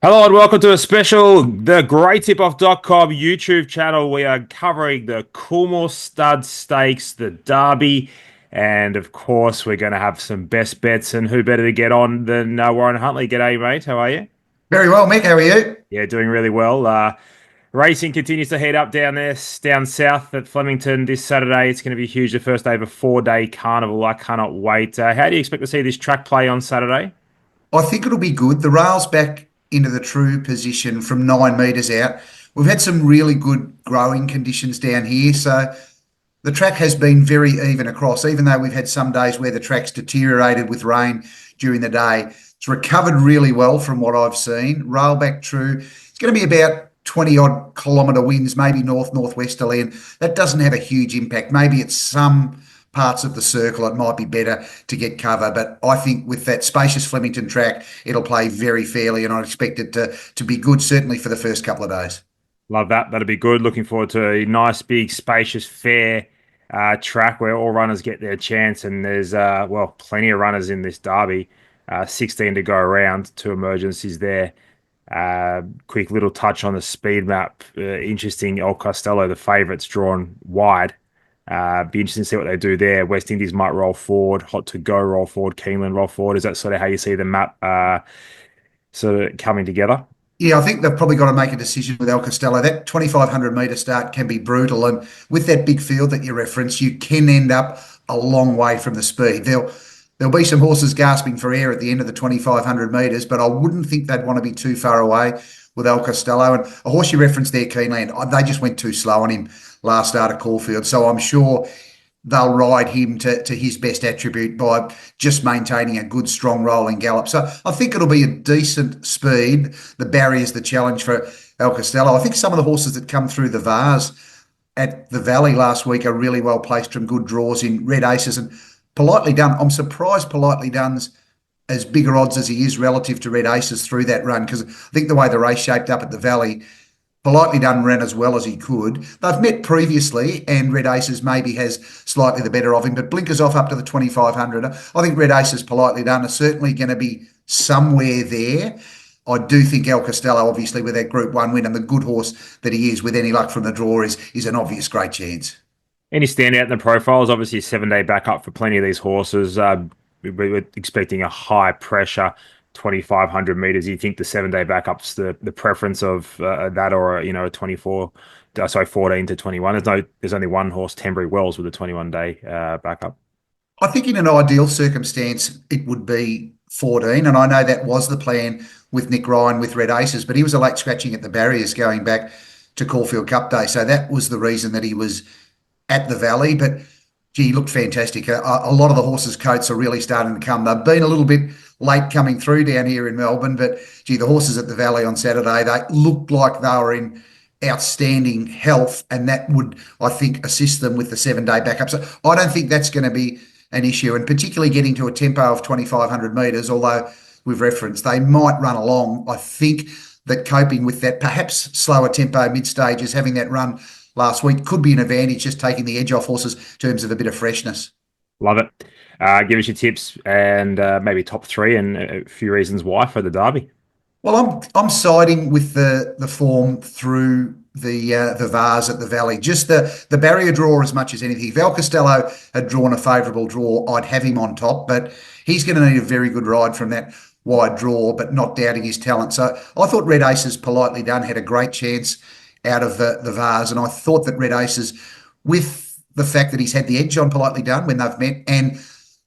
Hello and welcome to a special TheGreatTipOff.com YouTube channel. We are covering the Coolmore Stud Stakes, the Derby, and of course we're going to have some best bets. And who better to get on than Warren Huntley? G'day, mate. How are you? Very well, Mick. How are you? Yeah, doing really well. Racing continues to heat up down there, down south at Flemington this Saturday. It's going to be huge. The first day of a 4-day carnival. I cannot wait. How do you expect to see this track play on Saturday? I think it'll be good. The rail's back into the true position from 9 metres out. We've had some really good growing conditions down here, so the track has been very even across, even though we've had some days where the track's deteriorated with rain during the day. It's recovered really well from what I've seen. Rail back true. It's going to be about 20 odd kilometre winds, maybe northwesterly, and that doesn't have a huge impact. Maybe it's some parts of the circle it might be better to get cover, but I think with that spacious Flemington track it'll play very fairly, and I expect it to be good, certainly for the first couple of days. Love that. That'll be good. Looking forward to a nice, big, spacious, fair track where all runners get their chance. And there's, plenty of runners in this derby. 16 to go around, two emergencies there. Quick little touch on the speed map. Interesting. El Costello, the favourites, drawn wide. Be interesting to see what they do there. West Indies might roll forward. Hot to go, roll forward. Keeneland roll forward. Is that sort of how you see the map sort of coming together? Yeah, I think they've probably got to make a decision with El Costello. That 2,500 metre start can be brutal, and with that big field that you reference, you can end up a long way from the speed. There'll be some horses gasping for air at the end of the 2,500 metres, but I wouldn't think they'd want to be too far away with El Costello. And a horse you referenced there, Keeneland, they just went too slow on him last start at Caulfield, so I'm sure they'll ride him to his best attribute by just maintaining a good, strong rolling gallop. So I think it'll be a decent speed. The barrier's the challenge for El Costello. I think some of the horses that come through the Vars at the Valley last week are really well placed from good draws in Red Aces and Politely Done. I'm surprised Politely Done's as bigger odds as he is relative to Red Aces through that run, because I think the way the race shaped up at the Valley, Politely Done ran as well as he could. They've met previously, and Red Aces maybe has slightly the better of him, but blinkers off up to the 2,500. I think Red Aces, Politely Done are certainly going to be somewhere there. I do think El Costello, obviously, with that Group 1 win and the good horse that he is, with any luck from the draw, is an obvious great chance. Any standout in the profiles? Obviously, a 7-day backup for plenty of these horses. We're expecting a high pressure 2,500 meters. You think the 7-day backup's the preference of that, or a 14 to 21? There's only one horse, Tenbury Wells, with a 21-day backup. I think in an ideal circumstance, it would be 14, and I know that was the plan with Nick Ryan with Red Aces, but he was a late scratching at the barriers going back to Caulfield Cup Day, so that was the reason that he was at the Valley. But gee, he looked fantastic. A lot of the horses' coats are really starting to come. They've been a little bit late coming through down here in Melbourne, but gee, the horses at the Valley on Saturday, they looked like they were in outstanding health, and that would, I think, assist them with the 7-day backup. So I don't think that's going to be an issue, and particularly getting to a tempo of 2,500 metres, although we've referenced they might run along. I think that coping with that perhaps slower tempo mid-stages, having that run last week, could be an advantage, just taking the edge off horses in terms of a bit of freshness. Love it. Give us your tips and maybe top three and a few reasons why for the Derby. Well, I'm siding with the form through the Vars at the Valley. Just the barrier draw as much as anything. If El Costello had drawn a favourable draw, I'd have him on top, but he's going to need a very good ride from that wide draw, but not doubting his talent. So I thought Red Aces, Politely Done, had a great chance out of the Vars, and I thought that Red Aces, with the fact that he's had the edge on Politely Done when they've met, and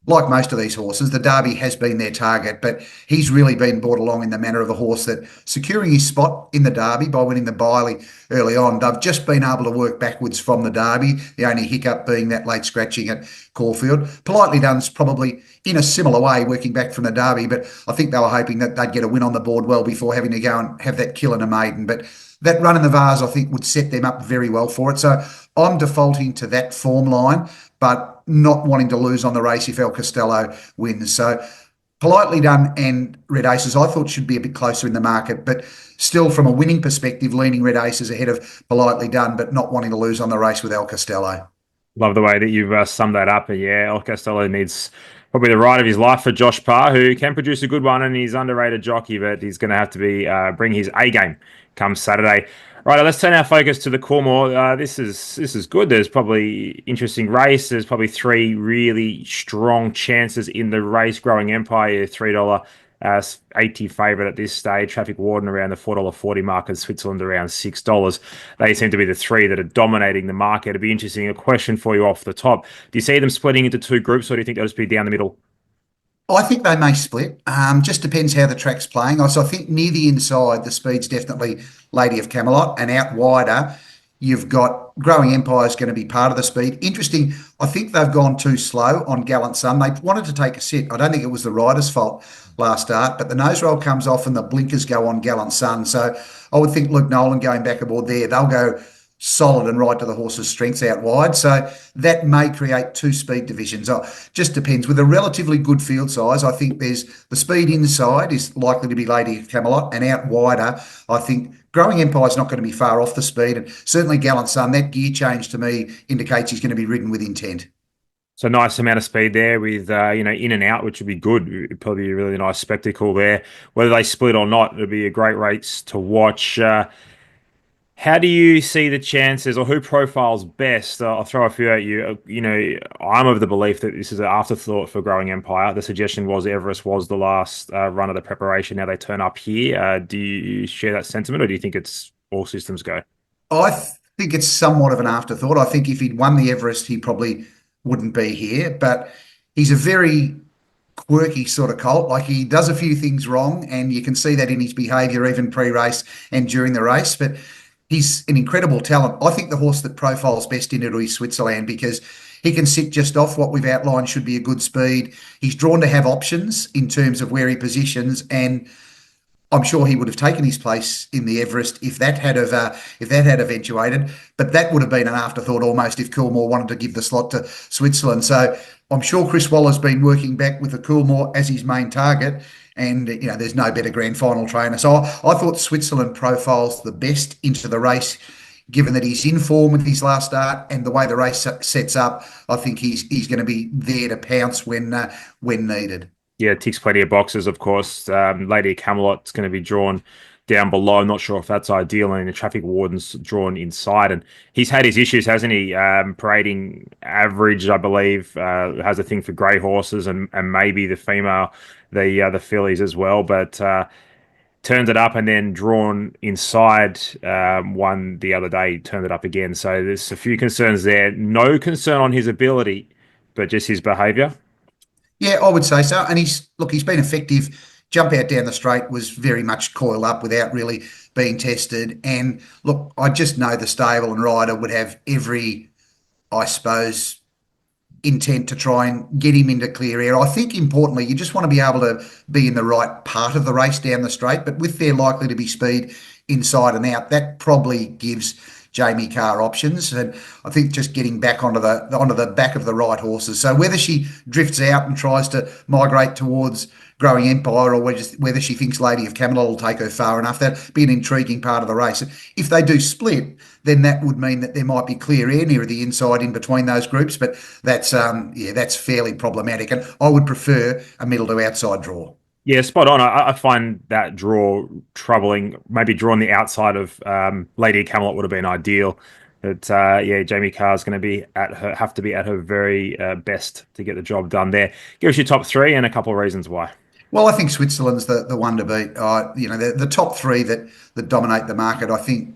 like most of these horses, the Derby has been their target, but he's really been brought along in the manner of a horse that, securing his spot in the Derby by winning the Biley early on, they've just been able to work backwards from the Derby, the only hiccup being that late scratching at Caulfield. Politely Done's probably in a similar way working back from the Derby, but I think they were hoping that they'd get a win on the board well before having to go and have that kill in a maiden. But that run in the Vars, I think, would set them up very well for it. So I'm defaulting to that form line, but not wanting to lose on the race if El Costello wins. So Politely Done and Red Aces, I thought, should be a bit closer in the market, but still from a winning perspective, leaning Red Aces ahead of Politely Done, but not wanting to lose on the race with El Costello. Love the way that you've summed that up. Yeah, El Costello needs Probably the ride of his life for Josh Parr, who can produce a good one, and he's underrated jockey, but he's going to have to be bring his A game come Saturday. Right, let's turn our focus to the Coolmore. This is good. There's probably interesting race. There's probably three really strong chances in the race. Growing Empire, $3 80 favourite at this stage. Traffic Warden around the $4.40 mark, and Switzerland around $6. They seem to be the three that are dominating the market. It'd be interesting. A question for you off the top: do you see them splitting into two groups, or do you think they'll just be down the middle? I think they may split. Just depends how the track's playing. So I think near the inside, the speed's definitely Lady of Camelot, and out wider, you've got Growing Empire's going to be part of the speed. Interesting. I think they've gone too slow on Gallant Sun. They wanted to take a sit. I don't think it was the rider's fault last start, but the nose roll comes off and the blinkers go on Gallant Sun. So I would think Luke Nolan going back aboard there, they'll go solid and right to the horse's strengths out wide. So that may create two speed divisions. Just depends. With a relatively good field size, I think there's the speed inside is likely to be Lady of Camelot, and out wider, I think Growing Empire's not going to be far off the speed. And certainly Gallant Sun, that gear change to me indicates he's going to be ridden with intent. So nice amount of speed there with in and out, which would be good. It'd probably be a really nice spectacle there. Whether they split or not, it'll be a great race to watch. How do you see the chances, or who profiles best? I'll throw a few at you. I'm of the belief that this is an afterthought for Growing Empire. The suggestion was Everest was the last run of the preparation. Now they turn up here. Do you share that sentiment, or do you think it's all systems go? I think it's somewhat of an afterthought. I think if he'd won the Everest, he probably wouldn't be here. But he's a very quirky sort of colt. Like, he does a few things wrong, and you can see that in his behaviour, even pre-race and during the race. But he's an incredible talent. I think the horse that profiles best into is Switzerland, because he can sit just off what we've outlined should be a good speed. He's drawn to have options in terms of where he positions, and I'm sure he would have taken his place in the Everest if that had eventuated. But that would have been an afterthought almost if Coolmore wanted to give the slot to Switzerland. So I'm sure Chris Waller's been working back with the Coolmore as his main target. And, there's no better grand final trainer. So I thought Switzerland profiles the best into the race, given that he's in form with his last start and the way the race sets up. I think he's going to be there to pounce when needed. Yeah, ticks plenty of boxes, of course. Lady of Camelot's going to be drawn down below. I'm not sure if that's ideal. And the traffic warden's drawn inside. And he's had his issues, hasn't he? Parading average, I believe, has a thing for grey horses and maybe the female, the fillies as well. But turned it up and then drawn inside one the other day, turned it up again. So there's a few concerns there. No concern on his ability, but just his behaviour. Yeah, I would say so. And he's been effective. Jump out down the straight was very much coiled up without really being tested. And look, I just know the stable and rider would have every, I suppose, intent to try and get him into clear air. I think importantly, you just want to be able to be in the right part of the race down the straight. But with there likely to be speed inside and out, that probably gives Jamie Carr options, and I think just getting back onto the back of the right horses. So whether she drifts out and tries to migrate towards Growing Empire, or whether she thinks Lady of Camelot will take her far enough, that'd be an intriguing part of the race. If they do split, then that would mean that there might be clear air near the inside in between those groups. But that's fairly problematic, and I would prefer a middle to outside draw. Yeah, spot on. I find that draw troubling. Maybe drawing the outside of Lady of Camelot would have been ideal. But Jamie Carr is going to have to be at her very best to get the job done there. Give us your top three and a couple of reasons why. Well, I think Switzerland's the one to beat. The top three that dominate the market. I think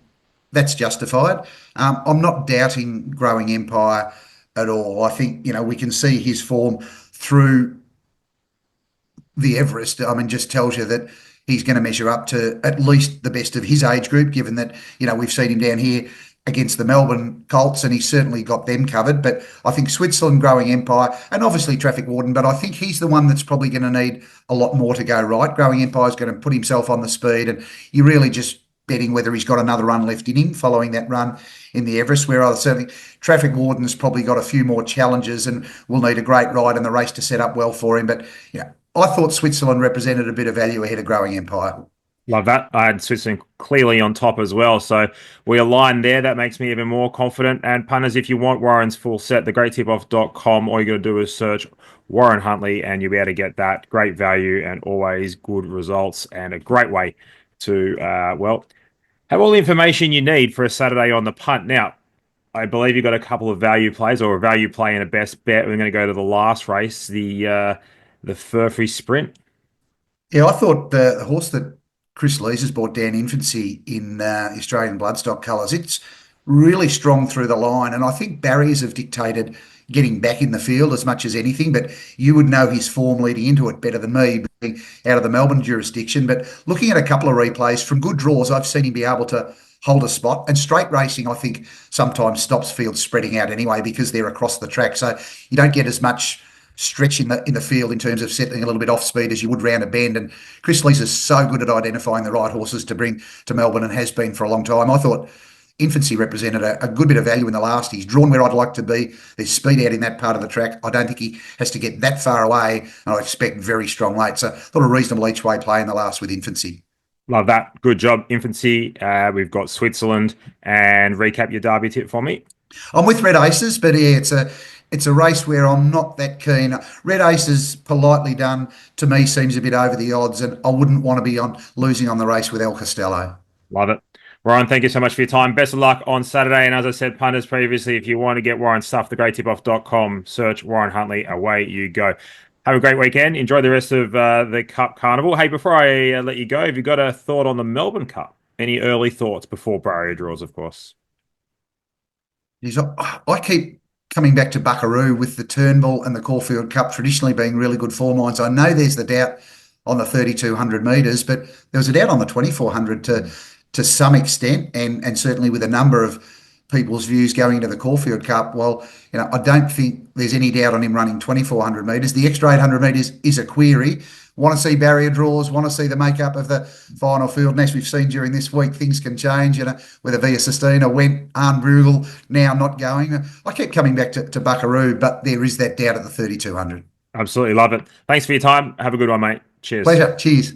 that's justified. I'm not doubting Growing Empire at all. I think we can see his form through the Everest. I mean, just tells you that he's going to measure up to at least the best of his age group, given that, we've seen him down here against the Melbourne Colts, and he's certainly got them covered. But I think Switzerland, Growing Empire, and obviously Traffic Warden, but I think he's the one that's probably going to need a lot more to go right. Growing Empire is going to put himself on the speed, and you're really just betting whether he's got another run left in him following that run in the Everest, where I certainly Traffic Warden's probably got a few more challenges and will need a great ride in the race to set up well for him. But I thought Switzerland represented a bit of value ahead of Growing Empire. Love that. I had Switzerland clearly on top as well. So we align there. That makes me even more confident. And punters, if you want Warren's full set, thegreattipoff.com, all you got to do is search Warren Huntley and you'll be able to get that great value and always good results and a great way to, have all the information you need for a Saturday on the punt. Now, I believe you've got a couple of value plays or a value play and a best bet. We're going to go to the last race, the Furphy Sprint. Yeah, I thought the horse that Chris Lees has brought down Infancy in Australian bloodstock colours, it's really strong through the line. And I think barriers have dictated getting back in the field as much as anything. But you would know his form leading into it better than me, being out of the Melbourne jurisdiction. But looking at a couple of replays from good draws, I've seen him be able to hold a spot. And straight racing, I think, sometimes stops fields spreading out anyway because they're across the track. So you don't get as much stretch in the field in terms of settling a little bit off speed as you would round a bend. And Chris Lees is so good at identifying the right horses to bring to Melbourne and has been for a long time. I thought Infancy represented a good bit of value in the last. He's drawn where I'd like to be. There's speed out in that part of the track. I don't think he has to get that far away, and I expect very strong late. So I thought a reasonable each way play in the last with Infancy. Love that. Good job, Infancy. We've got Switzerland. And recap your derby tip for me. I'm with Red Aces, but yeah, it's a race where I'm not that keen. Red Aces, politely done, to me seems a bit over the odds, and I wouldn't want to be on losing on the race with El Costello. Love it. Warren, thank you so much for your time. Best of luck on Saturday. And as I said, punters previously, if you want to get Warren's stuff, thegreattipoff.com, search Warren Huntley. Away you go. Have a great weekend. Enjoy the rest of the Cup Carnival. Hey, before I let you go, have you got a thought on the Melbourne Cup? Any early thoughts before barrier draws, of course? I keep coming back to Buckaroo with the Turnbull and the Caulfield Cup traditionally being really good form lines. I know there's the doubt on the 3,200 metres, but there was a doubt on the 2,400 to some extent, and certainly with a number of people's views going into the Caulfield Cup. Well, I don't think there's any doubt on him running 2,400 metres. The extra 800 metres is a query. Want to see barrier draws, want to see the makeup of the final field. And as we've seen during this week, things can change. Whether Via Sistina went, Arne Brugel now not going. I keep coming back to Buckaroo, but there is that doubt at the 3,200. Absolutely love it. Thanks for your time. Have a good one, mate. Cheers. Pleasure. Cheers.